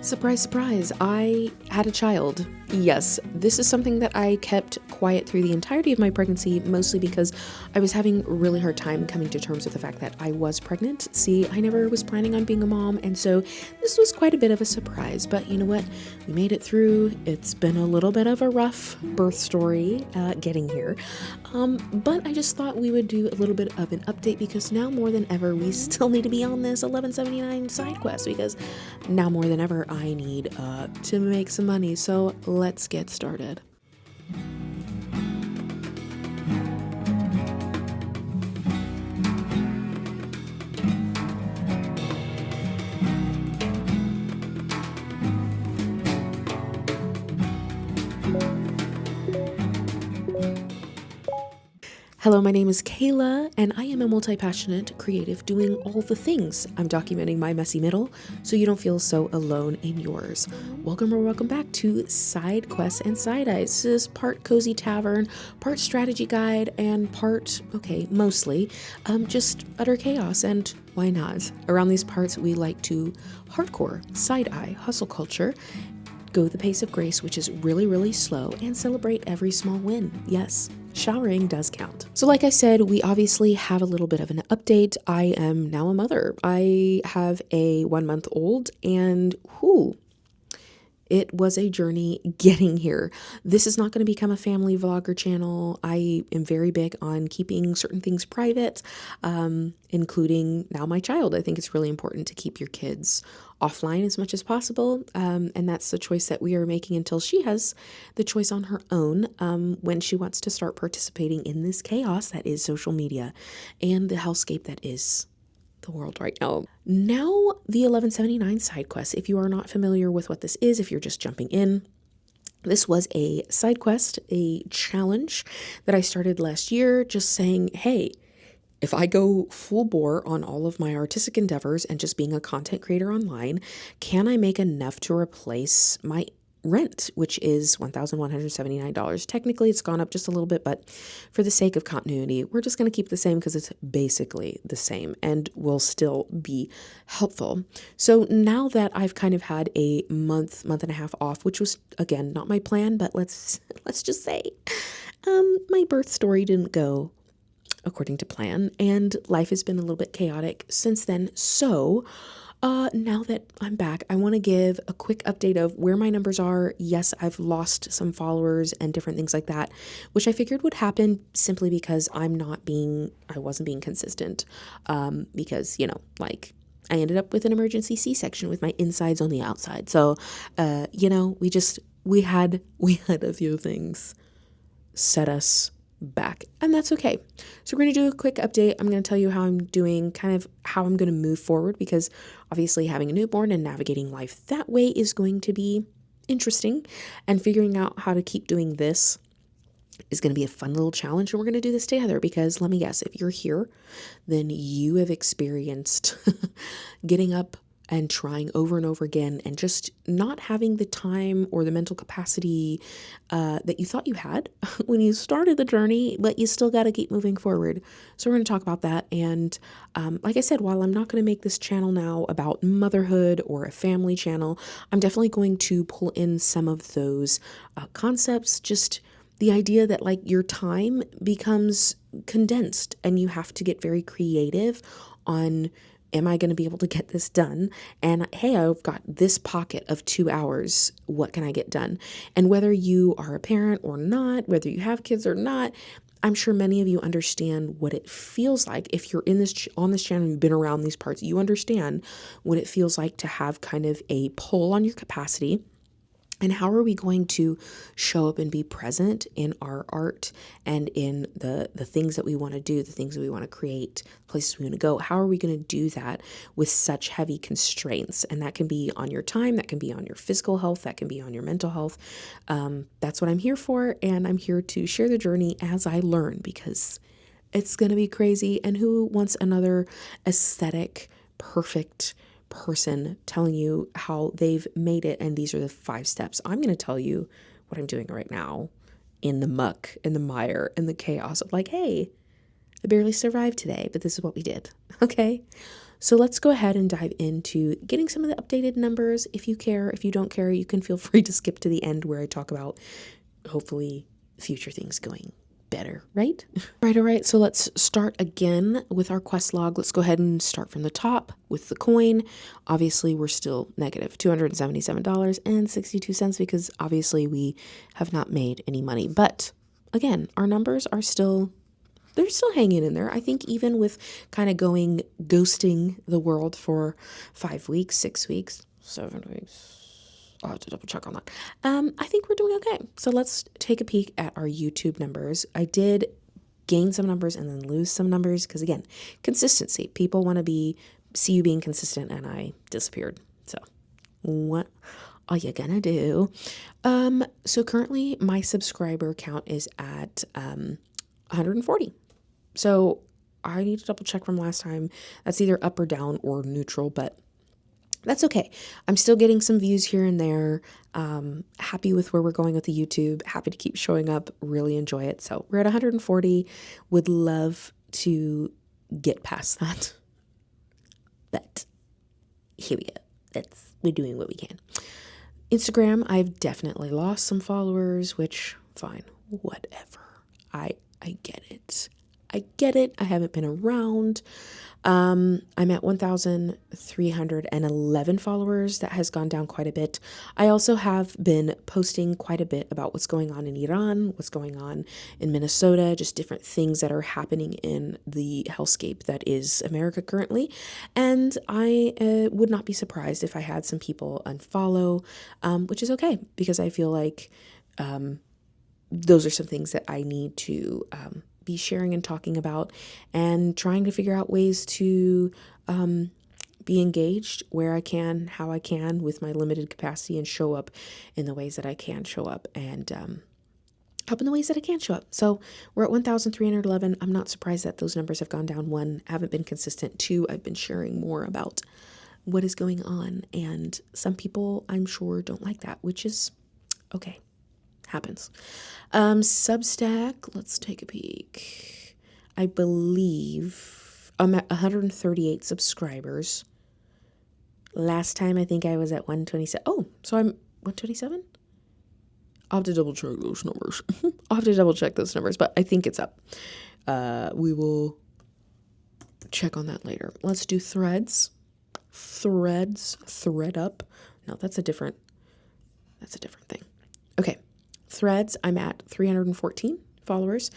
Surprise, surprise, I had a child. Yes, this is something that I kept quiet through the entirety of my pregnancy, mostly because I was having a really hard time coming to terms with the fact that I was pregnant. See, I never was planning on being a mom, and so this was quite a bit of a surprise, but you know what? We made it through. It's been a little bit of a rough birth story getting here, but I just thought we would do a little bit of an update because now more than ever, we still need to be on this 1179 side quest because now more than ever, I need to make some money. So let's get started. Hello, my name is Kayla, and I am a multi-passionate creative doing all the things. I'm documenting my messy middle so you don't feel so alone in yours. Welcome or welcome back to Side Quests and Side Eyes. This is part cozy tavern, part strategy guide, and part, mostly, just utter chaos. And why not? Around these parts, we like to hardcore, side-eye, hustle culture, go the pace of grace, which is really, really slow, and celebrate every small win. Yes, showering does count. So like I said, we obviously have a little bit of an update. I am now a mother. I have a 1-month-old, and it was a journey getting here. This is not going to become a family vlogger channel. I am very big on keeping certain things private, including now my child. I think it's really important to keep your kids offline as much as possible. And that's the choice that we are making until she has the choice on her own when she wants to start participating in this chaos that is social media and the hellscape that is the world right now. Now, the 1179 side quest. If you are not familiar with what this is, if you're just jumping in, this was a side quest, a challenge that I started last year, just saying, hey, if I go full bore on all of my artistic endeavors and just being a content creator online, can I make enough to replace my rent, which is $1,179. Technically, it's gone up just a little bit, but for the sake of continuity, we're just going to keep the same because it's basically the same and will still be helpful. So now that I've kind of had a month and a half off, which was, again, not my plan, but let's just say my birth story didn't go according to plan, and life has been a little bit chaotic since then. So now that I'm back, I want to give a quick update of where my numbers are. Yes, I've lost some followers and different things like that, which I figured would happen simply because I wasn't being consistent. Because, I ended up with an emergency C-section with my insides on the outside. So, we had a few things set us back, and that's okay. So we're going to do a quick update. I'm going to tell you how I'm doing, kind of how I'm going to move forward, because obviously having a newborn and navigating life that way is going to be interesting, and figuring out how to keep doing this is going to be a fun little challenge. And we're going to do this together because let me guess, if you're here, then you have experienced getting up and trying over and over again and just not having the time or the mental capacity that you thought you had when you started the journey, but you still got to keep moving forward. So we're going to talk about that. And like I said, while I'm not going to make this channel now about motherhood or a family channel, I'm definitely going to pull in some of those concepts, just the idea that your time becomes condensed and you have to get very creative on, am I going to be able to get this done? And hey, I've got this pocket of 2 hours. What can I get done? And whether you are a parent or not, whether you have kids or not, I'm sure many of you understand what it feels like. If you're on this channel, you've been around these parts, you understand what it feels like to have kind of a pull on your capacity. And how are we going to show up and be present in our art and in the things that we want to do, the things that we want to create, places we want to go? How are we going to do that with such heavy constraints? And that can be on your time, that can be on your physical health, that can be on your mental health. That's what I'm here for. And I'm here to share the journey as I learn, because it's going to be crazy. And who wants another aesthetic, perfect person telling you how they've made it and these are the 5 steps? I'm going to tell you what I'm doing right now in the muck, in the mire, in the chaos of hey, I barely survived today, but this is what we did. Okay. So let's go ahead and dive into getting some of the updated numbers. If you care, if you don't care, you can feel free to skip to the end where I talk about hopefully future things going better, right? All right. So let's start again with our quest log. Let's go ahead and start from the top with the coin. Obviously, we're still negative $277.62 because obviously we have not made any money. But again, our numbers are they're still hanging in there. I think even with kind of ghosting the world for 5 weeks, 6 weeks, 7 weeks. I'll have to double check on that. I think we're doing okay. So let's take a peek at our YouTube numbers. I did gain some numbers and then lose some numbers because again, consistency. People want to see you being consistent, and I disappeared. So what are you gonna do? So currently my subscriber count is at 140. So I need to double check from last time. That's either up or down or neutral, but that's okay. I'm still getting some views here and there. Happy with where we're going with the YouTube. Happy to keep showing up. Really enjoy it. So we're at 140. Would love to get past that. But here we go. We're doing what we can. Instagram, I've definitely lost some followers, which fine, whatever. I get it. I get it. I haven't been around. I'm at 1,311 followers. That has gone down quite a bit. I also have been posting quite a bit about what's going on in Iran, what's going on in Minnesota, just different things that are happening in the hellscape that is America currently. And I would not be surprised if I had some people unfollow, which is okay because I feel like those are some things that I need to be sharing and talking about and trying to figure out ways to be engaged where I can, how I can with my limited capacity and show up in the ways that I can show up and help in the ways that I can show up. So we're at 1,311. I'm not surprised that those numbers have gone down. 1, haven't been consistent. 2, I've been sharing more about what is going on. And some people I'm sure don't like that, which is okay. Happens. Substack, let's take a peek. I believe I'm at 138 subscribers. Last time I think I was at 127. Oh, so I'm 127? I'll have to double check those numbers. But I think it's up. We will check on that later. Let's do threads. Thread up. No, that's a different thing. Okay. Threads, I'm at 314 followers.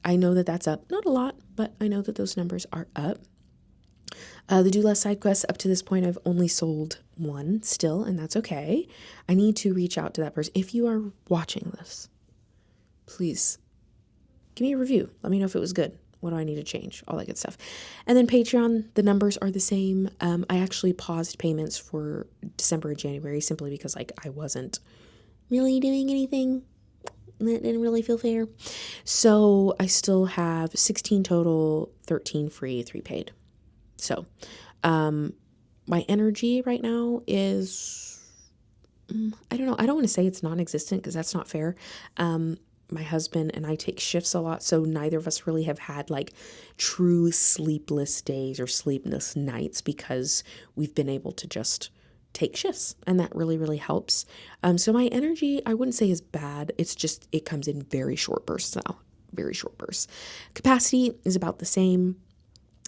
I know that that's up. Not a lot, but I know that those numbers are up. The Do Less Sidequest, up to this point, I've only sold 1 still, and that's okay. I need to reach out to that person. If you are watching this, please give me a review. Let me know if it was good. What do I need to change? All that good stuff. And then Patreon, the numbers are the same. I actually paused payments for December and January simply because I wasn't really doing anything. That didn't really feel fair. So I still have 16 total, 13 free, 3 paid. So my energy right now is, I don't know. I don't want to say it's non-existent because that's not fair. My husband and I take shifts a lot. So neither of us really have had true sleepless days or sleepless nights because we've been able to just take shifts, and that really, really helps. So my energy, I wouldn't say is bad. It's just, it comes in very short bursts now, very short bursts. Capacity is about the same.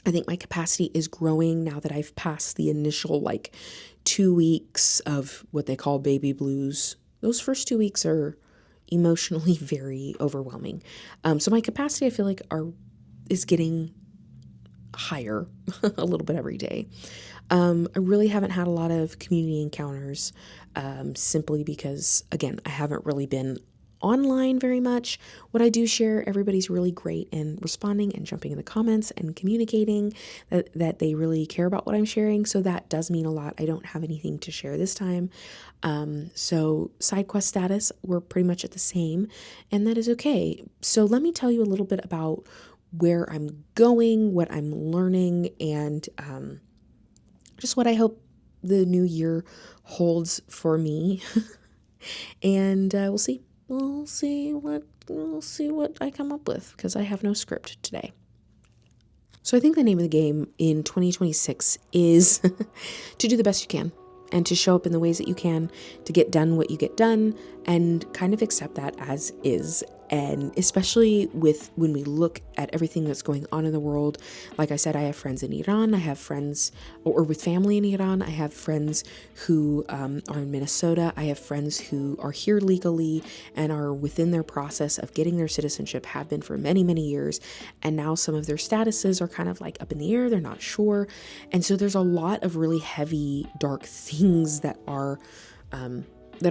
I think my capacity is growing now that I've passed the initial 2 weeks of what they call baby blues. Those first 2 weeks are emotionally very overwhelming. So my capacity, I feel like is getting higher a little bit every day. I really haven't had a lot of community encounters, simply because, again, I haven't really been online very much. What I do share, everybody's really great in responding and jumping in the comments and communicating that they really care about what I'm sharing. So that does mean a lot. I don't have anything to share this time. So SideQuest status, we're pretty much at the same, and that is okay. So let me tell you a little bit about where I'm going, what I'm learning, and just what I hope the new year holds for me. And we'll see. We'll see what I come up with because I have no script today. So I think the name of the game in 2026 is to do the best you can and to show up in the ways that you can, to get done what you get done, and kind of accept that as is. And especially with when we look at everything that's going on in the world, like I said, I have friends in Iran, I have friends or with family in Iran, I have friends who are in Minnesota, I have friends who are here legally and are within their process of getting their citizenship, have been for many, many years. And now some of their statuses are kind of like up in the air, they're not sure. And so there's a lot of really heavy, dark things that are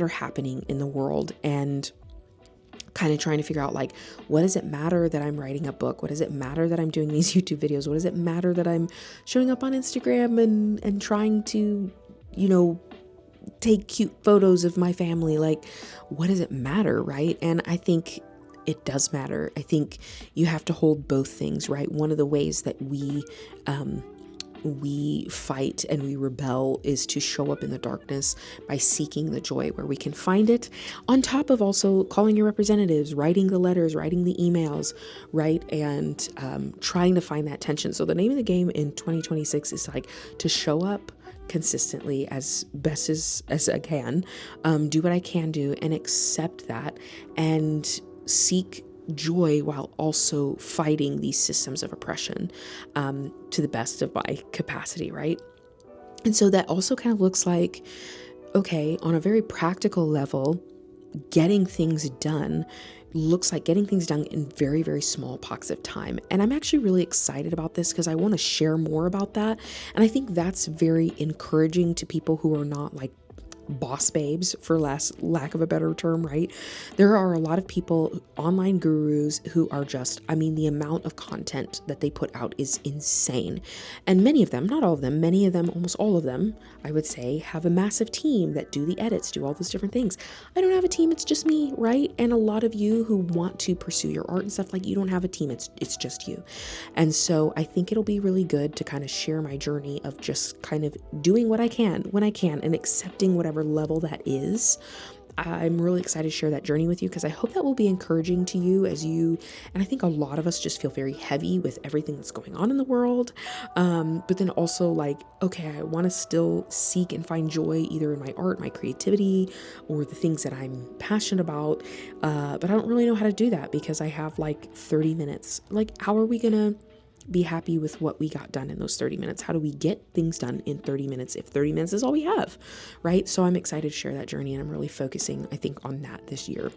happening in the world. And kind of trying to figure out, like, what does it matter that I'm writing a book? What does it matter that I'm doing these YouTube videos? What does it matter that I'm showing up on Instagram and trying to, take cute photos of my family? Like, what does it matter, right? And I think it does matter. I think you have to hold both things, right? One of the ways that we fight and we rebel is to show up in the darkness by seeking the joy where we can find it, on top of also calling your representatives, writing the letters, writing the emails, right? And trying to find that tension. So the name of the game in 2026 is like to show up consistently as best as I can, do what I can do and accept that and seek joy while also fighting these systems of oppression to the best of my capacity, right? And so that also kind of looks like, okay, on a very practical level, getting things done looks like getting things done in very, very small pockets of time. And I'm actually really excited about this because I want to share more about that. And I think that's very encouraging to people who are not like boss babes, for lack of a better term, right? There are a lot of people, online gurus, who are just, the amount of content that they put out is insane. And many of them, not all of them, many of them, almost all of them, I would say, have a massive team that do the edits, do all those different things. I don't have a team, it's just me, right? And a lot of you who want to pursue your art and stuff, like, you don't have a team, it's just you. And so I think it'll be really good to kind of share my journey of just kind of doing what I can when I can and accepting whatever level that is. I'm really excited to share that journey with you because I hope that will be encouraging to you and I think a lot of us just feel very heavy with everything that's going on in the world. But then also like, okay, I want to still seek and find joy either in my art, my creativity, or the things that I'm passionate about. But I don't really know how to do that because I have like 30 minutes. Like, how are we going to be happy with what we got done in those 30 minutes? How do we get things done in 30 minutes if 30 minutes is all we have, right? So I'm excited to share that journey and I'm really focusing, I think, on that this year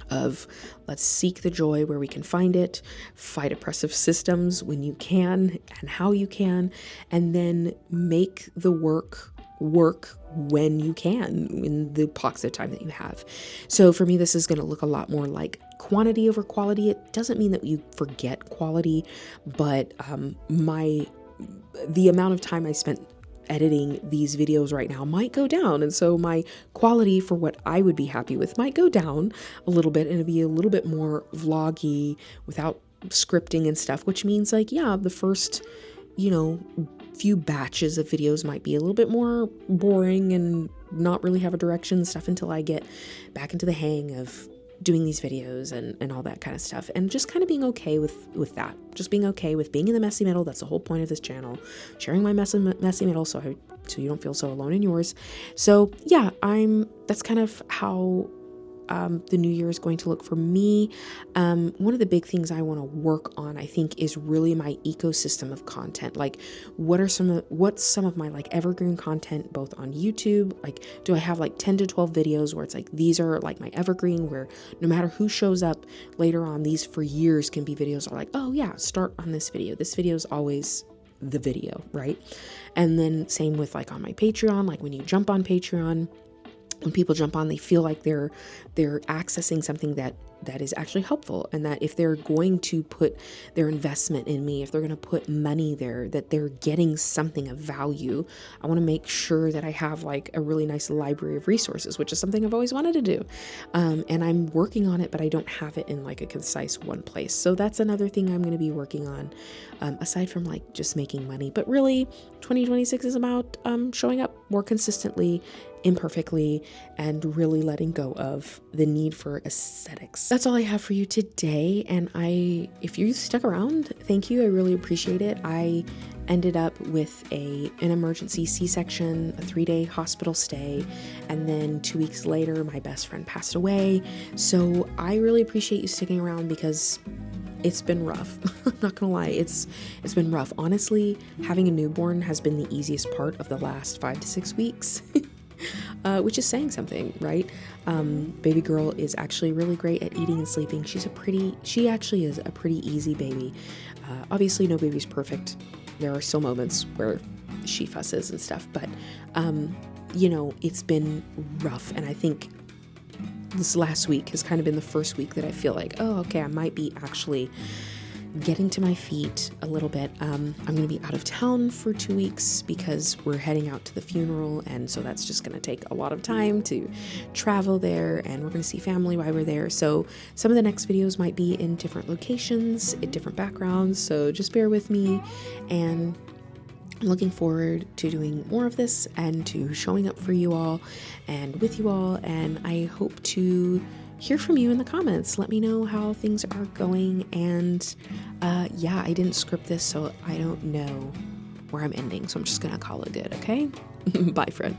of let's seek the joy where we can find it, fight oppressive systems when you can and how you can, and then make the work when you can in the pockets of time that you have. So for me, this is going to look a lot more like quantity over quality. It doesn't mean that you forget quality, but the amount of time I spent editing these videos right now might go down. And so my quality for what I would be happy with might go down a little bit and it'll be a little bit more vloggy without scripting and stuff, which means like, yeah, the first, few batches of videos might be a little bit more boring and not really have a direction and stuff until I get back into the hang of doing these videos and all that kind of stuff, and just kind of being okay with that, just being okay with being in the messy middle. That's the whole point of this channel, sharing my messy middle so you don't feel so alone in yours. So yeah, that's kind of how the new year is going to look for me. One of the big things I want to work on, I think, is really my ecosystem of content. Like, what's some of my like evergreen content, both on YouTube? Like, do I have like 10 to 12 videos where it's like, these are like my evergreen, where no matter who shows up later on, these for years can be videos that are like, oh yeah, start on this video. This video is always the video, right? And then same with like on my Patreon, like when you jump on Patreon, when people jump on, they feel like they're accessing something that is actually helpful, and that if they're going to put their investment in me, if they're going to put money there, that they're getting something of value. I want to make sure that I have like a really nice library of resources, which is something I've always wanted to do. And I'm working on it, but I don't have it in like a concise one place. So that's another thing I'm going to be working on, aside from like just making money. But really, 2026 is about showing up more consistently imperfectly and really letting go of the need for aesthetics. That's all I have for you today. And if you stuck around, thank you. I really appreciate it. I ended up with an emergency C-section, a 3-day hospital stay, and then 2 weeks later, my best friend passed away. So I really appreciate you sticking around because it's been rough. I'm not gonna lie, it's been rough. Honestly, having a newborn has been the easiest part of the last 5 to 6 weeks, which is saying something, right? Baby girl is actually really great at eating and sleeping. She actually is a pretty easy baby. Obviously, no baby's perfect. There are still moments where she fusses and stuff, but, it's been rough. And I think this last week has kind of been the first week that I feel like, oh, okay, I might be actually getting to my feet a little bit. I'm going to be out of town for 2 weeks because we're heading out to the funeral. And so that's just going to take a lot of time to travel there, and we're going to see family while we're there. So some of the next videos might be in different locations, in different backgrounds. So just bear with me, and I'm looking forward to doing more of this and to showing up for you all and with you all. And I hope to hear from you in the comments. Let me know how things are going. And I didn't script this, so I don't know where I'm ending. So I'm just going to call it good. Okay. Bye, friend.